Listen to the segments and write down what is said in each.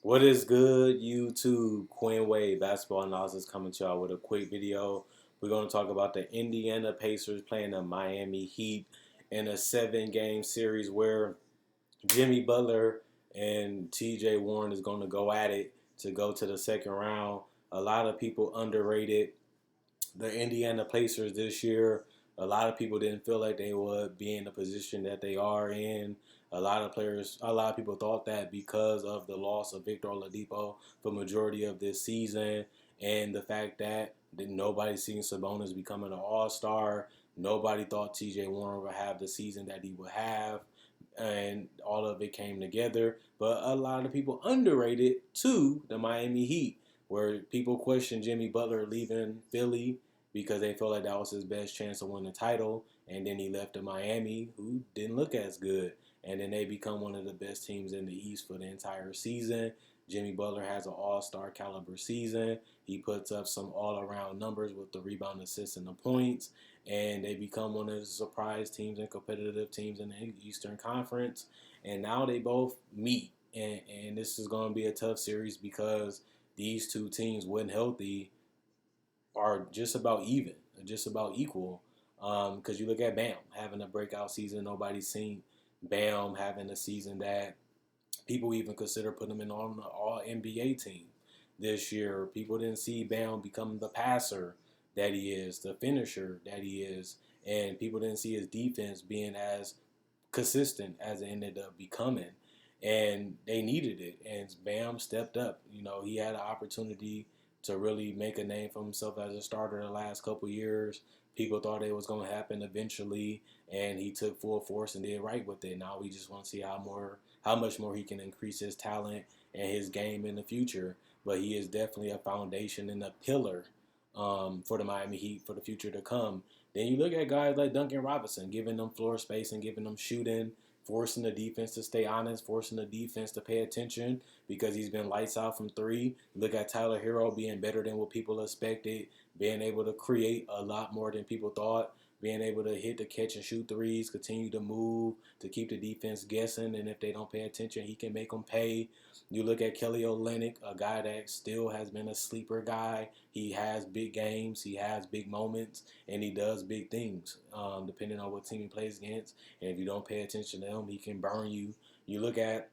What is good, YouTube? Quinn Wade, basketball analysis coming to y'all with a quick video. We're going to talk about the Indiana Pacers playing the Miami Heat in a 7-game series where Jimmy Butler and TJ Warren is going to go at it to go to the second round. A lot of people underrated the Indiana Pacers this year. A lot of people didn't feel like they would be in the position that they are in. A lot of people thought that because of the loss of Victor Oladipo for majority of this season, and the fact that nobody's seen Sabonis becoming an All-Star. Nobody thought T.J. Warren would have the season that he would have, and all of it came together. But a lot of people underrated too the Miami Heat, where people questioned Jimmy Butler leaving Philly because they felt like that was his best chance to win the title. And then he left to Miami, who didn't look as good. And then they become one of the best teams in the East for the entire season. Jimmy Butler has an all-star caliber season. He puts up some all-around numbers with the rebound, assists, and the points. And they become one of the surprise teams and competitive teams in the Eastern Conference. And now they both meet. And this is going to be a tough series because these two teams, when healthy, are just about even, just about equal. Because you look at Bam having a breakout season, nobody's seen Bam having a season that people even consider putting him in on the All NBA team this year. People didn't see Bam become the passer that he is, the finisher that he is, and people didn't see his defense being as consistent as it ended up becoming. And they needed it, and Bam stepped up. You know, he had an opportunity to really make a name for himself as a starter the last couple years. People thought it was going to happen eventually, and he took full force and did right with it. Now we just want to see how much more he can increase his talent and his game in the future. But he is definitely a foundation and a pillar for the Miami Heat for the future to come. Then you look at guys like Duncan Robinson, giving them floor space and giving them shooting, forcing the defense to stay honest, forcing the defense to pay attention because he's been lights out from three. Look at Tyler Hero being better than what people expected, being able to create a lot more than people thought, being able to hit the catch and shoot threes, continue to move, to keep the defense guessing, and if they don't pay attention, he can make them pay. You look at Kelly Olynyk, a guy that still has been a sleeper guy. He has big games, he has big moments, and he does big things, depending on what team he plays against. And if you don't pay attention to him, he can burn you. You look at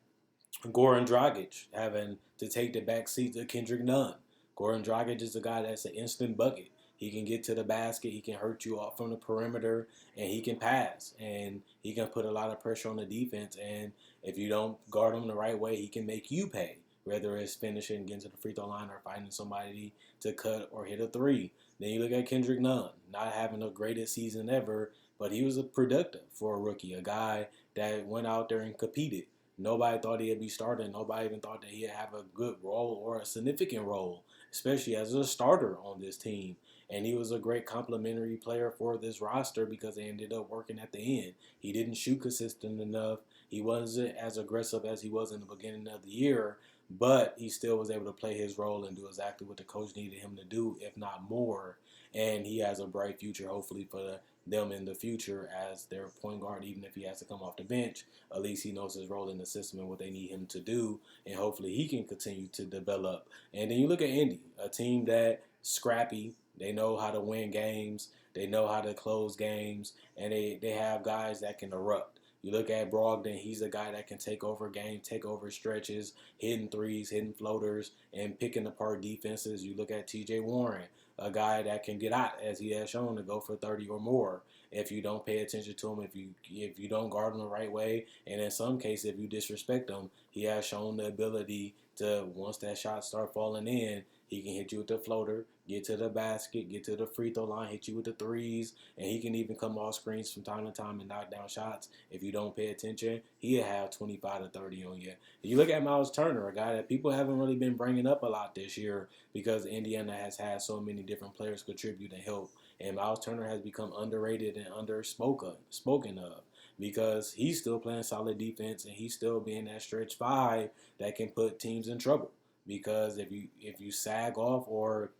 Goran Dragic having to take the back seat to Kendrick Nunn. Goran Dragic is a guy that's an instant bucket. He can get to the basket, he can hurt you off from the perimeter, and he can pass. And he can put a lot of pressure on the defense. And if you don't guard him the right way, he can make you pay. Whether it's finishing, getting to the free throw line, or finding somebody to cut or hit a three. Then you look at Kendrick Nunn, not having the greatest season ever, but he was a productive for a rookie, a guy that went out there and competed. Nobody thought he'd be starting. Nobody even thought that he'd have a good role or a significant role, especially as a starter on this team. And he was a great complementary player for this roster because they ended up working at the end. He didn't shoot consistent enough. He wasn't as aggressive as he was in the beginning of the year, but he still was able to play his role and do exactly what the coach needed him to do, if not more. And he has a bright future, hopefully, for them in the future as their point guard, even if he has to come off the bench. At least he knows his role in the system and what they need him to do, and hopefully he can continue to develop. And then you look at Indy, a team that scrappy. They know how to win games. They know how to close games, and they have guys that can erupt. You look at Brogdon, he's a guy that can take over games, take over stretches, hitting threes, hitting floaters, and picking apart defenses. You look at TJ Warren, a guy that can get out, as he has shown, to go for 30 or more if you don't pay attention to him, if you don't guard him the right way, and in some cases, if you disrespect him, he has shown the ability to, once that shot start falling in, he can hit you with the floater, get to the basket, get to the free throw line, hit you with the threes, and he can even come off screens from time to time and knock down shots. If you don't pay attention, he'll have 25 to 30 on you. You look at Miles Turner, a guy that people haven't really been bringing up a lot this year because Indiana has had so many different players contribute and help. And Miles Turner has become underrated and spoken of because he's still playing solid defense and he's still being that stretch five that can put teams in trouble. Because if you sag off or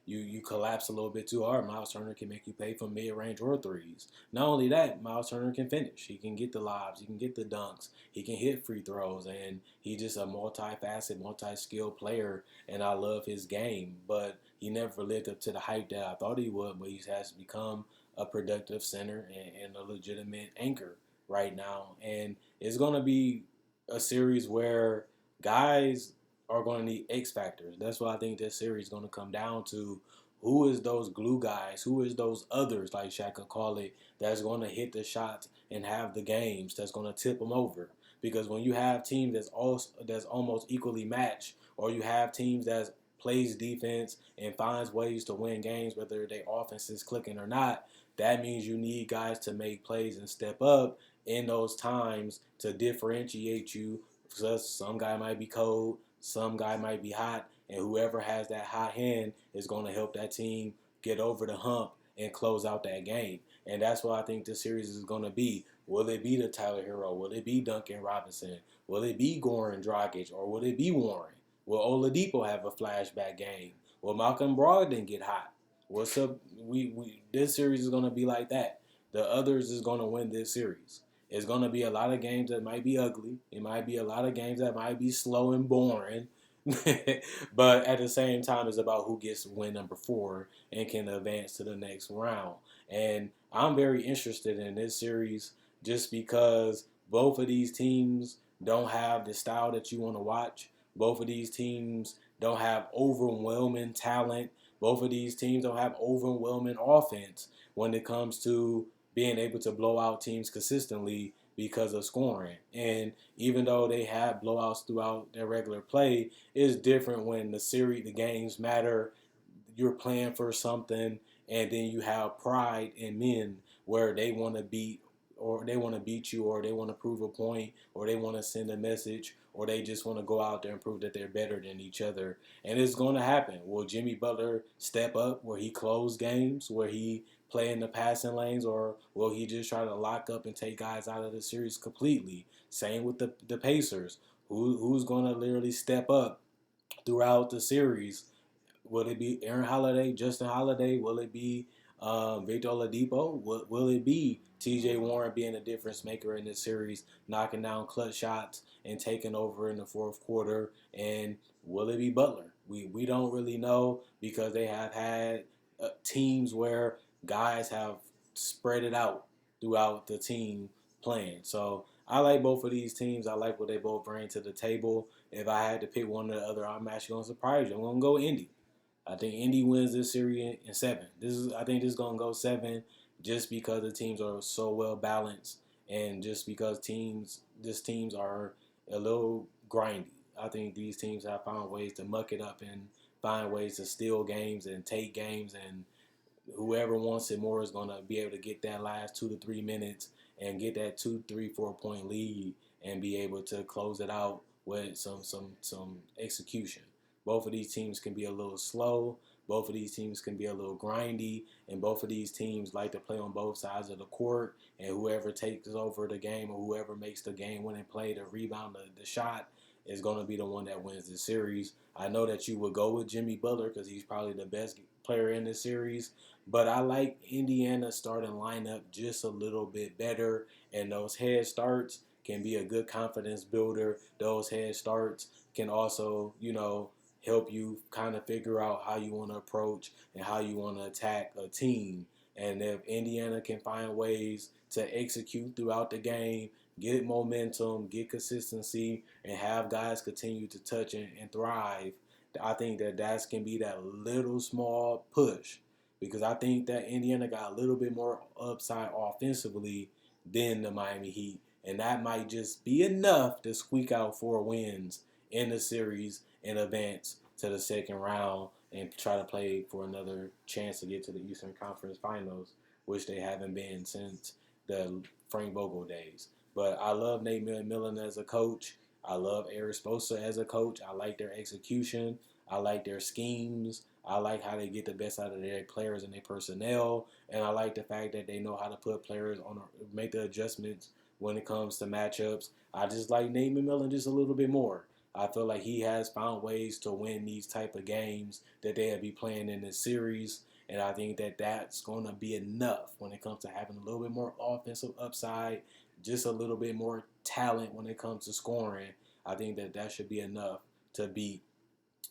you collapse a little bit too hard, Miles Turner can make you pay for mid-range or threes. Not only that, Miles Turner can finish. He can get the lobs. He can get the dunks. He can hit free throws. And he's just a multifaceted, multi-skilled player. And I love his game. But he never lived up to the hype that I thought he would. But he has become a productive center and a legitimate anchor right now. And it's going to be a series where guys are going to need X factors. That's why I think this series is going to come down to who is those glue guys, who is those others, like Shaq could call it, that's going to hit the shots and have the games that's going to tip them over. Because when you have teams that's almost equally matched, or you have teams that plays defense and finds ways to win games, whether their offense is clicking or not, that means you need guys to make plays and step up in those times to differentiate you. Because some guy might be cold, some guy might be hot, and whoever has that hot hand is going to help that team get over the hump and close out that game. And that's what I think this series is going to be. Will it be the Tyler Hero? Will it be Duncan Robinson? Will it be Goran Dragic? Or will it be Warren? Will Oladipo have a flashback game? Will Malcolm Brogdon get hot? What's up? This series is going to be like that. The others is going to win this series. It's going to be a lot of games that might be ugly. It might be a lot of games that might be slow and boring. But at the same time, it's about who gets win number 4 and can advance to the next round. And I'm very interested in this series just because both of these teams don't have the style that you want to watch. Both of these teams don't have overwhelming talent. Both of these teams don't have overwhelming offense when it comes to being able to blow out teams consistently because of scoring. And even though they have blowouts throughout their regular play, it's different when the games matter. You're playing for something, and then you have pride in men where they want to beat or they want to beat you, or they want to prove a point, or they want to send a message, or they just want to go out there and prove that they're better than each other. And it's going to happen. Will Jimmy Butler step up where he close games, where he play in the passing lanes, or will he just try to lock up and take guys out of the series completely? Same with the Pacers. Who's going to literally step up throughout the series? Will it be Aaron Holiday, Justin Holiday? Will it be Victor Oladipo? Will it be T.J. Warren being a difference maker in this series, knocking down clutch shots and taking over in the fourth quarter? And will it be Butler? We don't really know because they have had teams where guys have spread it out throughout the team playing. So I like both of these teams. I like what they both bring to the table. If I had to pick one or the other, I'm actually going to surprise you. I'm going to go Indy. I think Indy wins this series in 7. I think this is gonna go 7, just because the teams are so well balanced, and just because these teams are a little grindy. I think these teams have found ways to muck it up and find ways to steal games and take games, and whoever wants it more is gonna be able to get that last 2 to 3 minutes and get that 2, 3, 4 point lead and be able to close it out with some execution. Both of these teams can be a little slow. Both of these teams can be a little grindy. And both of these teams like to play on both sides of the court. And whoever takes over the game, or whoever makes the game-winning play to rebound the shot, is going to be the one that wins the series. I know that you would go with Jimmy Butler because he's probably the best player in the series. But I like Indiana's starting lineup just a little bit better. And those head starts can be a good confidence builder. Those head starts can also, help you kind of figure out how you want to approach and how you want to attack a team. And if Indiana can find ways to execute throughout the game, get momentum, get consistency, and have guys continue to touch and thrive, I think that can be that little small push. Because I think that Indiana got a little bit more upside offensively than the Miami Heat. And that might just be enough to squeak out 4 wins in the series and advance to the second round and try to play for another chance to get to the Eastern Conference Finals, which they haven't been since the Frank Vogel days. But I love Nate McMillan as a coach. I love Erik Spoelstra as a coach. I like their execution. I like their schemes. I like how they get the best out of their players and their personnel. And I like the fact that they know how to put players make the adjustments when it comes to matchups. I just like Nate McMillan just a little bit more. I feel like he has found ways to win these type of games that they'll be playing in this series. And I think that that's going to be enough when it comes to having a little bit more offensive upside, just a little bit more talent when it comes to scoring. I think that that should be enough to beat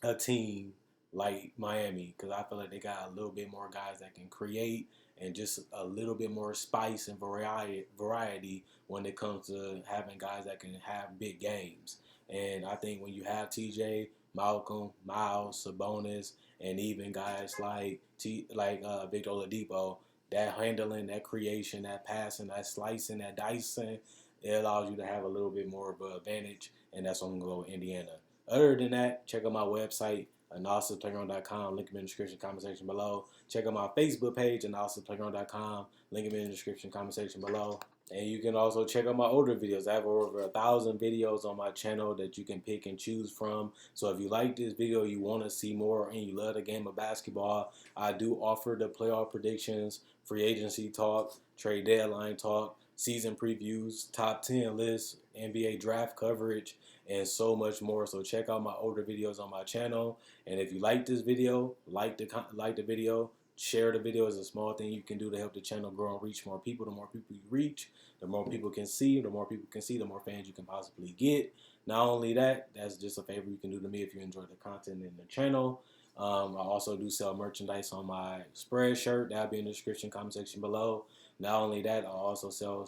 a team like Miami, because I feel like they got a little bit more guys that can create and just a little bit more spice and variety when it comes to having guys that can have big games. And I think when you have TJ, Malcolm, Miles, Sabonis, and even guys like Victor Oladipo, that handling, that creation, that passing, that slicing, that dicing, it allows you to have a little bit more of an advantage, and that's why I'm going to go with Indiana. Other than that, check out my website, analysisPlayground.com. Link in the description, comment section below. Check out my Facebook page, analysisPlayground.com. Link in the description, comment section below. And you can also check out my older videos. I have over 1,000 videos on my channel that you can pick and choose from. So if you like this video, you want to see more, and you love the game of basketball, I do offer the playoff predictions, free agency talk, trade deadline talk, season previews, top 10 lists, NBA draft coverage, and so much more. So check out my older videos on my channel. And if you like this video, like the video, share the video. Is a small thing you can do to help the channel grow and reach more people. The more people you reach, the more people can see. The more people can see, the more fans you can possibly get. Not only that, that's just a favor you can do to me if you enjoy the content in the channel. I also do sell merchandise on my spread shirt. That'll be in the description, comment section below. Not only that, I also sell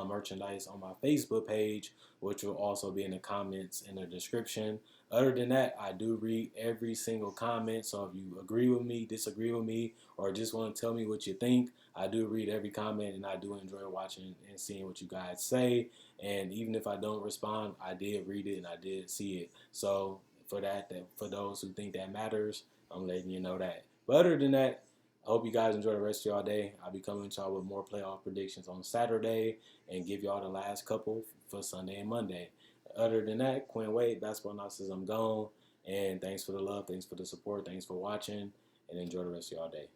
merchandise on my Facebook page, which will also be in the comments in the description. Other than that, I do read every single comment. So if you agree with me, disagree with me, or just want to tell me what you think, I do read every comment, and I do enjoy watching and seeing what you guys say. And even if I don't respond, I did read it and I did see it. So for those who think that matters, I'm letting you know that. But other than that, I hope you guys enjoy the rest of y'all day. I'll be coming to y'all with more playoff predictions on Saturday and give y'all the last couple for Sunday and Monday. Other than that, Quinn Wade, Basketball Analysis, I'm gone. And thanks for the love, thanks for the support, thanks for watching, and enjoy the rest of y'all day.